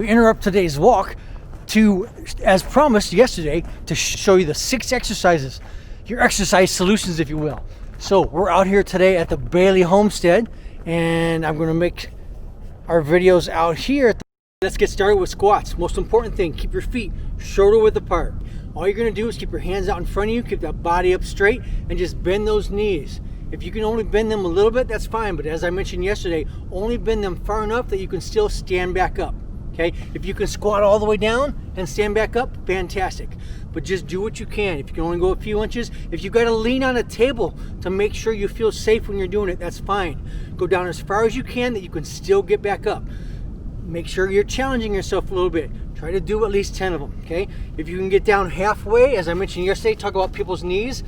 We interrupt today's walk to, as promised yesterday, to show you the 6 exercises, your exercise solutions, if you will. So we're out here today at the Bailey Homestead, and I'm going to make our videos out here. Let's get started with squats. Most important thing, keep your feet shoulder width apart. All you're going to do is keep your hands out in front of you, keep that body up straight, and just bend those knees. If you can only bend them a little bit, that's fine, but as I mentioned yesterday, only bend them far enough that you can still stand back up. Okay, if you can squat all the way down and stand back up, fantastic. But just do what you can. If you can only go a few inches, if you've got to lean on a table to make sure you feel safe when you're doing it, that's fine. Go down as far as you can that you can still get back up. Make sure you're challenging yourself a little bit. Try to do at least 10 of them, okay? If you can get down halfway, as I mentioned yesterday, talk about people's knees.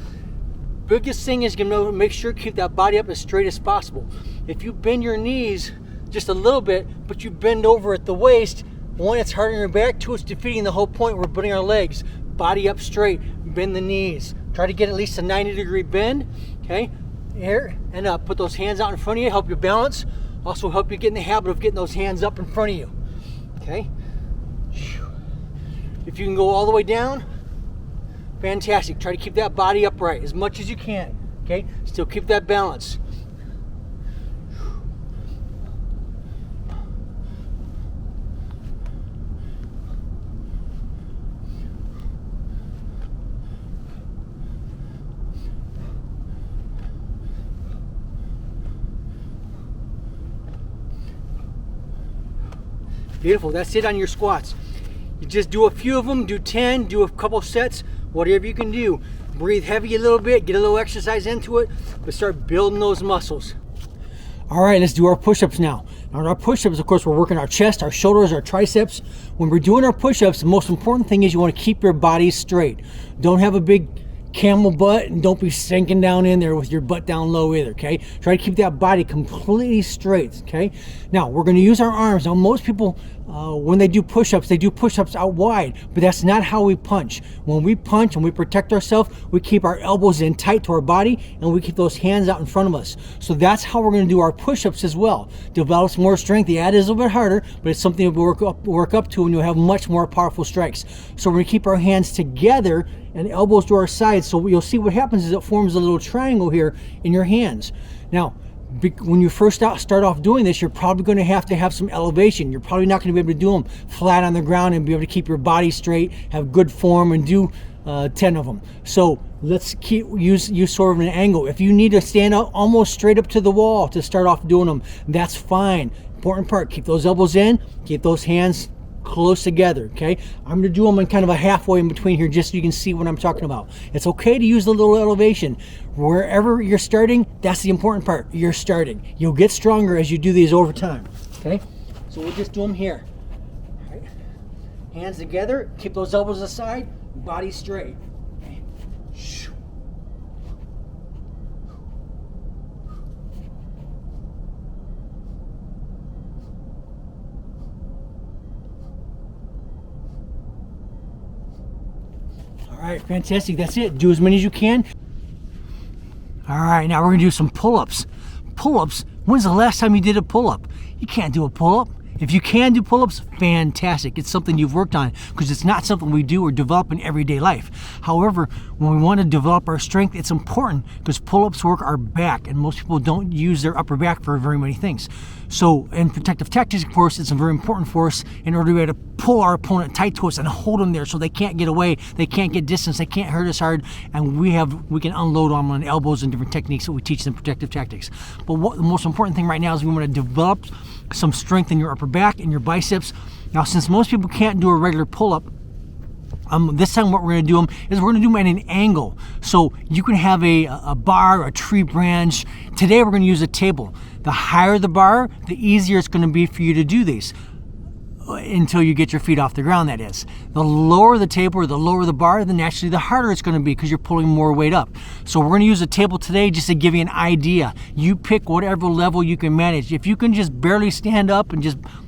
Biggest thing is to make sure keep that body up as straight as possible. If you bend your knees just a little bit, but you bend over at the waist, one, it's hard on your back, two, it's defeating the whole point. We're bending our legs, body up straight, bend the knees. Try to get at least a 90-degree bend, okay? Here and up. Put those hands out in front of you, help you balance. Also help you get in the habit of getting those hands up in front of you, okay? If you can go all the way down, fantastic. Try to keep that body upright as much as you can, okay? Still keep that balance. Beautiful, that's it on your squats. You just do a few of them, do 10, do a couple sets, whatever you can do. Breathe heavy a little bit, get a little exercise into it, but start building those muscles. All right, let's do our push-ups now. Now our push-ups, of course, we're working our chest, our shoulders, our triceps. When we're doing our push-ups, the most important thing is you want to keep your body straight. Don't have a big camel butt, and don't be sinking down in there with your butt down low either, okay? Try to keep that body completely straight, okay? Now, we're going to use our arms. Now, most people, when they do push-ups, they do push-ups out wide, but that's not how we punch. When we punch and we protect ourselves, we keep our elbows in tight to our body, and we keep those hands out in front of us. So that's how we're going to do our push-ups as well. Develops more strength. Yeah, it is a little bit harder, but it's something to work up to, and you'll have much more powerful strikes. So we're going to keep our hands together and elbows to our sides. So you'll see what happens is it forms a little triangle here in your hands. Now, when you first start off doing this, you're probably going to have some elevation. You're probably not going to be able to do them flat on the ground and be able to keep your body straight, have good form, and do 10 of them. So let's use sort of an angle. If you need to stand up almost straight up to the wall to start off doing them, that's fine. Important part, keep those elbows in, keep those hands close together, okay? I'm going to do them in kind of a halfway in between here just so you can see what I'm talking about. It's okay to use a little elevation. Wherever you're starting, that's the important part. You're starting. You'll get stronger as you do these over time, okay? So we'll just do them here. All right. Hands together, keep those elbows aside, body straight. Okay. All right, fantastic. That's it. Do as many as you can. All right, now we're going to do some pull-ups. Pull-ups, when's the last time you did a pull-up? You can't do a pull-up. If you can do pull-ups, fantastic. It's something you've worked on because it's not something we do or develop in everyday life. However, when we want to develop our strength, it's important because pull-ups work our back, and most people don't use their upper back for very many things. So in protective tactics, of course, it's very important for us in order to be able to pull our opponent tight to us and hold them there so they can't get away, they can't get distance, they can't hurt us hard, and we can unload them on elbows and different techniques that we teach in protective tactics. But the most important thing right now is we want to develop some strength in your upper back and your biceps. Now, since most people can't do a regular pull-up, this time what we're going to do them is we're going to do them at an angle. So you can have a bar, a tree branch. Today we're going to use a table. The higher the bar, the easier it's going to be for you to do these. Until you get your feet off the ground, that is. The lower the table or the lower the bar, then naturally the harder it's going to be because you're pulling more weight up. So we're going to use a table today just to give you an idea. You pick whatever level you can manage. If you can just barely stand up and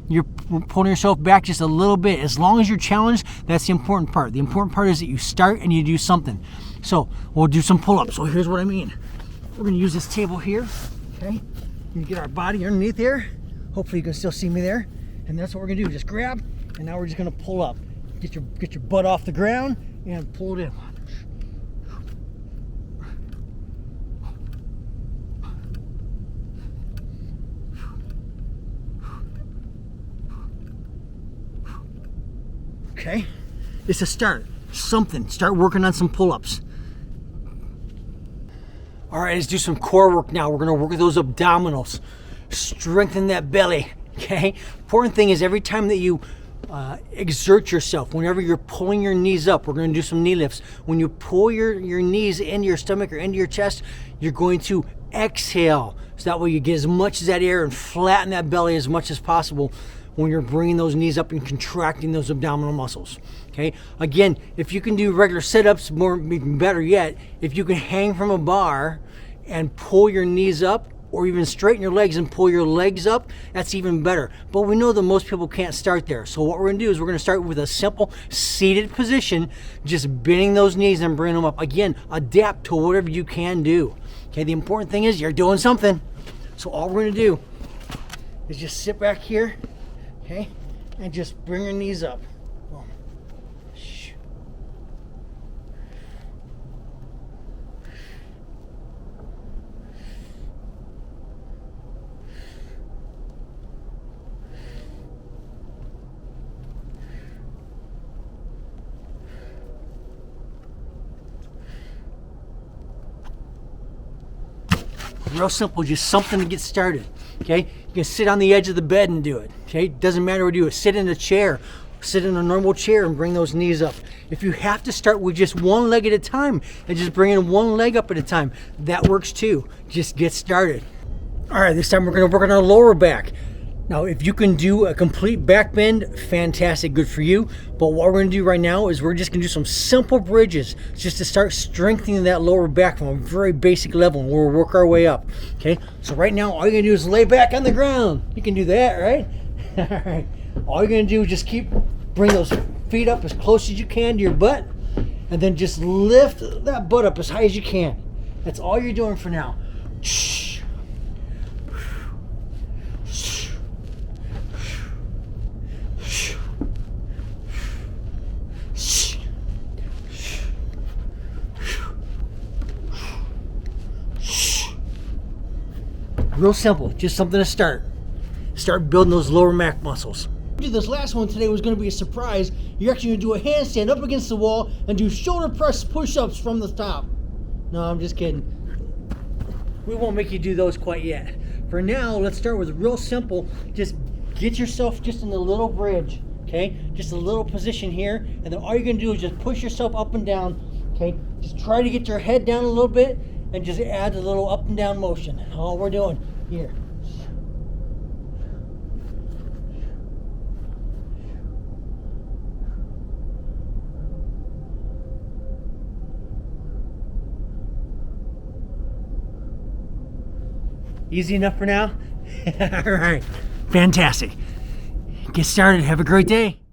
you're pulling yourself back just a little bit, as long as you're challenged, that's the important part. The important part is that you start and you do something. So we'll do some pull-ups. So here's what I mean. We're going to use this table here, okay? You get our body underneath here. Hopefully you can still see me there. And that's what we're gonna do. Just grab And now we're just gonna pull up. Get your butt off the ground and pull it in. Okay, it's a start. Something. Start working on some pull-ups. All right, let's do some core work now. We're gonna work with those abdominals. Strengthen that belly, okay? Important thing is every time that you exert yourself, whenever you're pulling your knees up, we're gonna do some knee lifts. When you pull your knees into your stomach or into your chest, you're going to exhale. So that way you get as much of that air and flatten that belly as much as possible when you're bringing those knees up and contracting those abdominal muscles, okay? Again, if you can do regular sit-ups, even better yet, if you can hang from a bar and pull your knees up, or even straighten your legs and pull your legs up, that's even better. But we know that most people can't start there. So what we're gonna do is we're gonna start with a simple seated position, just bending those knees and bringing them up. Again, adapt to whatever you can do. Okay, the important thing is you're doing something. So all we're gonna do is just sit back here, okay, and just bring your knees up. Boom. Real simple, just something to get started, okay? You can sit on the edge of the bed and do it, okay? Doesn't matter what you do. Sit in a chair, sit in a normal chair and bring those knees up. If you have to start with just one leg at a time and just bring in one leg up at a time, that works too. Just get started. All right, this time we're gonna work on our lower back. Now, if you can do a complete back bend, fantastic, good for you. But what we're gonna do right now is we're just gonna do some simple bridges just to start strengthening that lower back from a very basic level, and we'll work our way up, okay? So right now, all you're gonna do is lay back on the ground. You can do that, right? All right. All you're gonna do is just bring those feet up as close as you can to your butt, and then just lift that butt up as high as you can. That's all you're doing for now. Real simple, just something to start building those lower back muscles. This last one today was going to be a surprise. You're actually going to do a handstand up against the wall and do shoulder press push-ups from the top. No, I'm just kidding. We won't make you do those quite yet. For now, let's start with real simple. Just get yourself just in a little bridge, okay? Just a little position here, and then all you're going to do is just push yourself up and down, okay? Just try to get your head down a little bit and just add a little up and down motion. All we're doing here. Easy enough for now? All right, fantastic. Get started, have a great day.